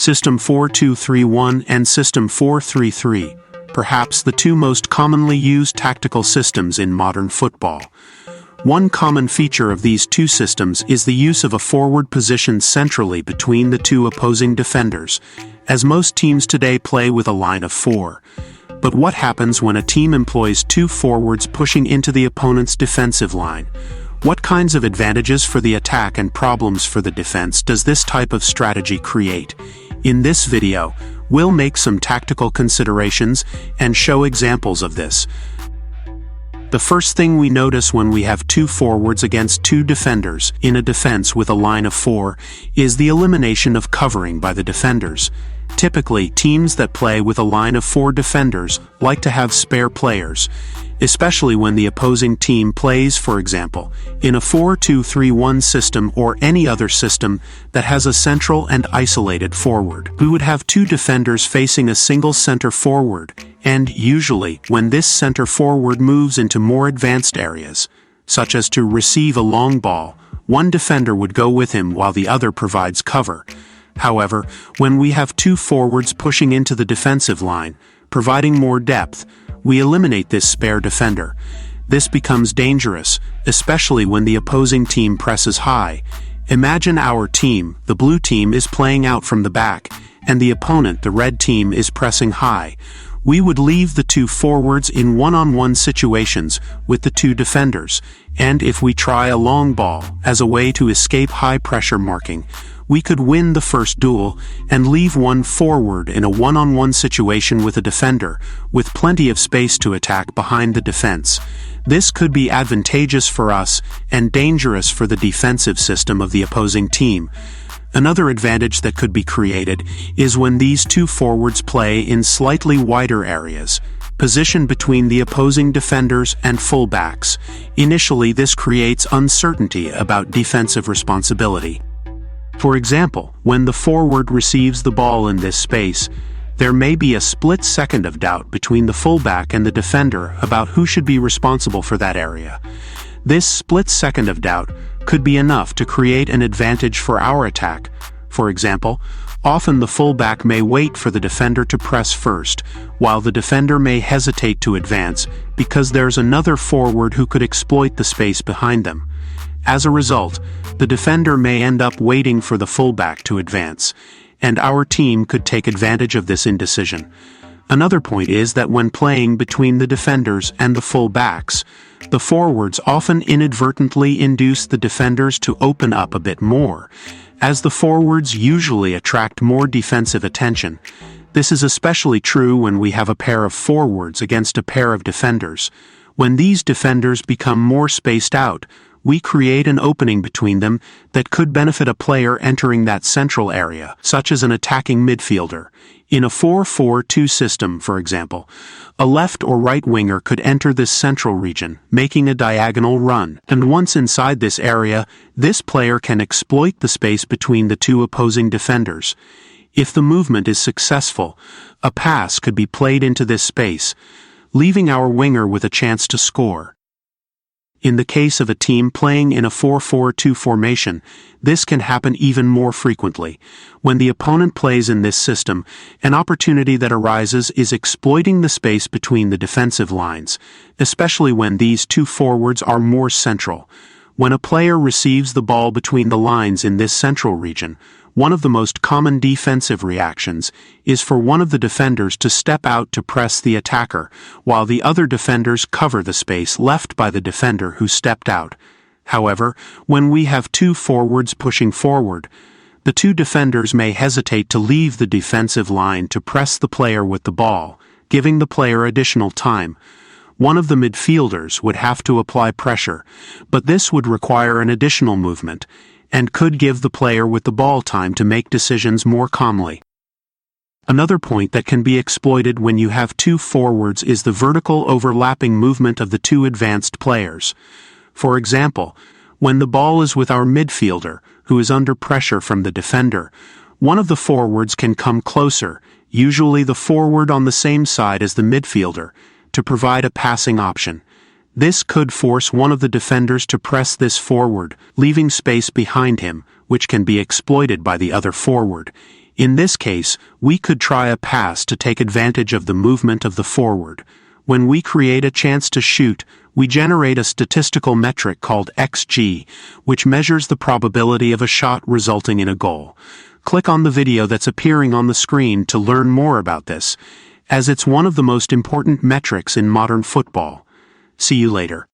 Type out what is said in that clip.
System 4-2-3-1 and System 4-3-3, perhaps the two most commonly used tactical systems in modern football. One common feature of these two systems is the use of a forward positioned centrally between the two opposing defenders, as most teams today play with a line of four. But what happens when a team employs two forwards pushing into the opponent's defensive line? What kinds of advantages for the attack and problems for the defense does this type of strategy create? In this video, we'll make some tactical considerations and show examples of this. The first thing we notice when we have two forwards against two defenders in a defense with a line of four is the elimination of covering by the defenders. Typically, teams that play with a line of four defenders like to have spare players, especially when the opposing team plays, for example, in a 4-2-3-1 system or any other system that has a central and isolated forward. We would have two defenders facing a single center forward, and usually, when this center forward moves into more advanced areas, such as to receive a long ball, one defender would go with him while the other provides cover. However, when we have two forwards pushing into the defensive line, providing more depth, we eliminate this spare defender. This becomes dangerous, especially when the opposing team presses high. Imagine our team, the blue team, is playing out from the back, and the opponent, the red team, is pressing high. We would leave the two forwards in one-on-one situations with the two defenders, and if we try a long ball as a way to escape high-pressure marking, we could win the first duel and leave one forward in a one-on-one situation with a defender, with plenty of space to attack behind the defense. This could be advantageous for us and dangerous for the defensive system of the opposing team. Another advantage that could be created is when these two forwards play in slightly wider areas, positioned between the opposing defenders and fullbacks. Initially, this creates uncertainty about defensive responsibility. For example, when the forward receives the ball in this space, there may be a split second of doubt between the fullback and the defender about who should be responsible for that area. This split second of doubt could be enough to create an advantage for our attack. For example, often the fullback may wait for the defender to press first, while the defender may hesitate to advance because there's another forward who could exploit the space behind them. As a result, the defender may end up waiting for the fullback to advance, and our team could take advantage of this indecision. Another point is that when playing between the defenders and the fullbacks, the forwards often inadvertently induce the defenders to open up a bit more, as the forwards usually attract more defensive attention. This is especially true when we have a pair of forwards against a pair of defenders. When these defenders become more spaced out, we create an opening between them that could benefit a player entering that central area, such as an attacking midfielder. In a 4-4-2 system, for example, a left or right winger could enter this central region, making a diagonal run, and once inside this area, this player can exploit the space between the two opposing defenders. If the movement is successful, a pass could be played into this space, leaving our winger with a chance to score. In the case of a team playing in a 4-4-2 formation, this can happen even more frequently. When the opponent plays in this system, an opportunity that arises is exploiting the space between the defensive lines, especially when these two forwards are more central. When a player receives the ball between the lines in this central region, one of the most common defensive reactions is for one of the defenders to step out to press the attacker, while the other defenders cover the space left by the defender who stepped out. However, when we have two forwards pushing forward, the two defenders may hesitate to leave the defensive line to press the player with the ball, giving the player additional time. One of the midfielders would have to apply pressure, but this would require an additional movement, and could give the player with the ball time to make decisions more calmly. Another point that can be exploited when you have two forwards is the vertical overlapping movement of the two advanced players. For example, when the ball is with our midfielder, who is under pressure from the defender, one of the forwards can come closer, usually the forward on the same side as the midfielder, to provide a passing option. This could force one of the defenders to press this forward, leaving space behind him, which can be exploited by the other forward. In this case, we could try a pass to take advantage of the movement of the forward. When we create a chance to shoot, we generate a statistical metric called XG, which measures the probability of a shot resulting in a goal. Click on the video that's appearing on the screen to learn more about this, as it's one of the most important metrics in modern football. See you later.